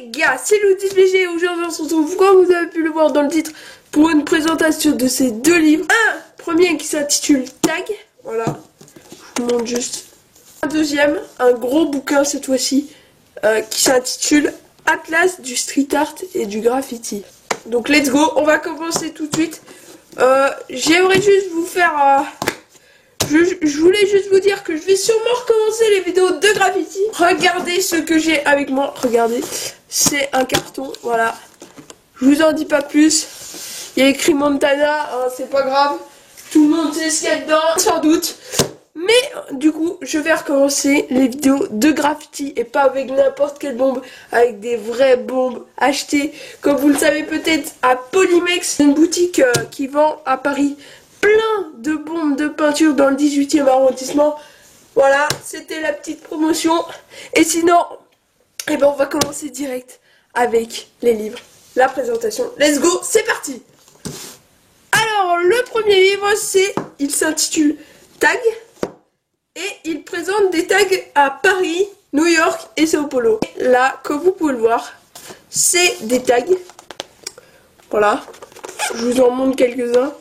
les gars, c'est Loutis et aujourd'hui on se retrouve, comme vous avez pu le voir dans le titre, pour une présentation de ces deux livres. Un premier qui s'intitule Tag, voilà, je vous montre juste. Un deuxième, un gros bouquin cette fois-ci, qui s'intitule Atlas du street art et du graffiti. Donc let's go, on va commencer tout de suite. J'aimerais juste vous faire... Je voulais juste vous dire que je vais sûrement recommencer les vidéos de graffiti. Regardez ce que j'ai avec moi. Regardez, c'est un carton, voilà. Je vous en dis pas plus. Il y a écrit Montana, hein, c'est pas grave. Tout le monde sait ce qu'il y a dedans, sans doute. Mais du coup, je vais recommencer les vidéos de graffiti et pas avec n'importe quelle bombe, avec des vraies bombes achetées, comme vous le savez peut-être, à Polymex, une boutique qui vend à Paris plein de bombes de peinture dans le 18e arrondissement. Voilà, c'était la petite promotion. Et sinon, eh ben on va commencer direct avec les livres. La présentation. Let's go, c'est parti. Alors, le premier livre, il s'intitule Tag. Et il présente des tags à Paris, New York et Sao Paulo. Et là, comme vous pouvez le voir, c'est des tags. Voilà, je vous en montre quelques-uns.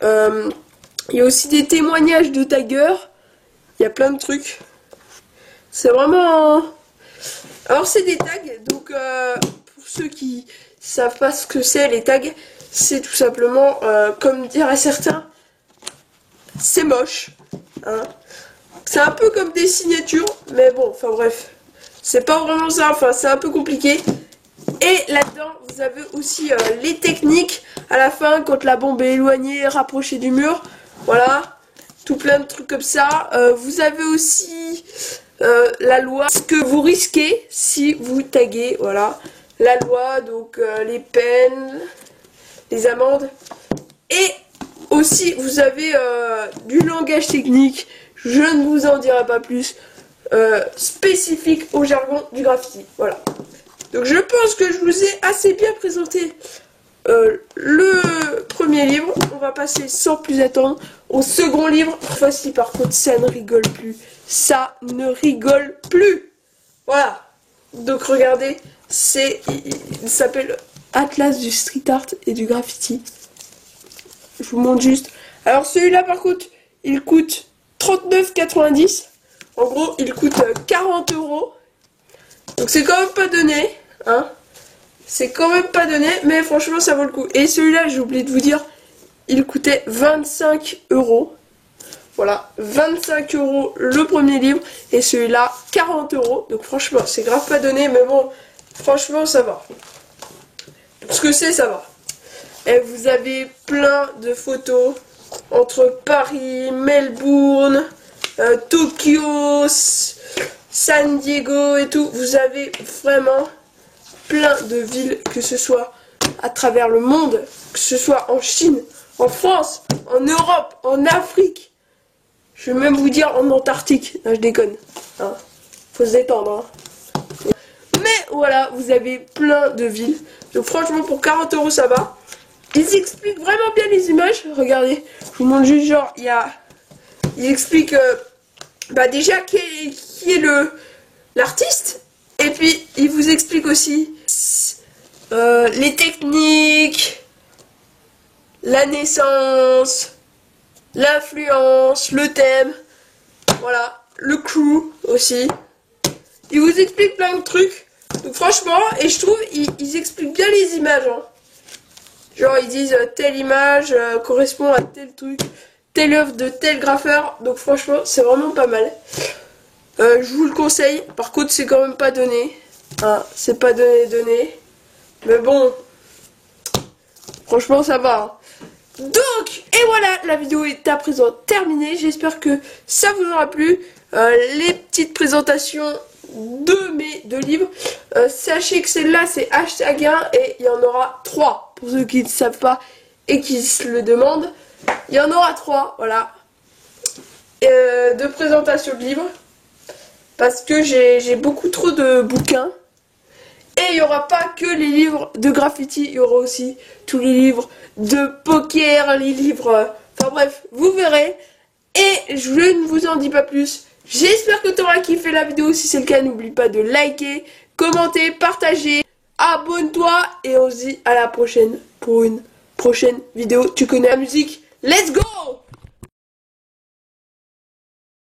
Il y a aussi des témoignages de taggers. Il y a plein de trucs. C'est vraiment... Alors c'est des tags, donc pour ceux qui savent pas ce que c'est les tags, c'est tout simplement, comme diraient certains, c'est moche. Hein. C'est un peu comme des signatures, mais bon, enfin bref. C'est pas vraiment ça, enfin c'est un peu compliqué. Et là-dedans, vous avez aussi les techniques à la fin, quand la bombe est éloignée, rapprochée du mur. Voilà, tout plein de trucs comme ça. Vous avez aussi la loi, ce que vous risquez si vous taguez. Voilà, la loi, donc les peines, les amendes. Et aussi, vous avez du langage technique, je ne vous en dirai pas plus, spécifique au jargon du graffiti. Voilà. Donc je pense que je vous ai assez bien présenté le premier livre. On va passer sans plus attendre au second livre. Voici par contre, ça ne rigole plus. Ça ne rigole plus. Voilà. Donc regardez, il s'appelle Atlas du street art et du graffiti. Je vous montre juste. Alors celui-là par contre, il coûte 39,90 €. En gros, il coûte 40 €. Donc c'est quand même pas donné, hein. C'est quand même pas donné, mais franchement ça vaut le coup. Et celui-là, j'ai oublié de vous dire, il coûtait 25 €. Voilà, 25 € le premier livre, et celui-là, 40 €. Donc franchement, c'est grave pas donné, mais bon, franchement ça va. Pour ce que c'est, ça va. Et vous avez plein de photos entre Paris, Melbourne, Tokyo, San Diego et tout. Vous avez vraiment plein de villes, que ce soit à travers le monde, que ce soit en Chine, en France, en Europe, en Afrique. Je vais même vous dire en Antarctique. Non, je déconne. Hein. Faut se détendre. Hein. Mais voilà, vous avez plein de villes. Donc franchement, pour 40 € ça va. Ils expliquent vraiment bien les images. Regardez, je vous montre juste genre, il explique bah déjà qui est l'artiste. Et puis il vous explique aussi les techniques, la naissance, l'influence, le thème, voilà, le crew aussi. Il vous explique plein de trucs. Donc franchement, et je trouve ils expliquent bien les images. Hein. Genre ils disent telle image correspond à tel truc, telle œuvre de tel graffeur. Donc franchement c'est vraiment pas mal. Je vous le conseille. Par contre c'est quand même pas donné. Hein, c'est pas donné. Mais bon, franchement ça va. Hein. Donc, et voilà, la vidéo est à présent terminée. J'espère que ça vous aura plu. Les petites présentations de mes deux livres. Sachez que celle-là c'est #1 et il y en aura 3. Pour ceux qui ne savent pas et qui se le demandent, il y en aura 3, voilà, de présentation de livres. Parce que j'ai beaucoup trop de bouquins. Et il n'y aura pas que les livres de graffiti, il y aura aussi tous les livres de poker, les livres... Enfin bref, vous verrez. Et je ne vous en dis pas plus. J'espère que tu auras kiffé la vidéo. Si c'est le cas, n'oublie pas de liker, commentez, partagez, abonne-toi et on se dit à la prochaine pour une prochaine vidéo. Tu connais la musique, let's go!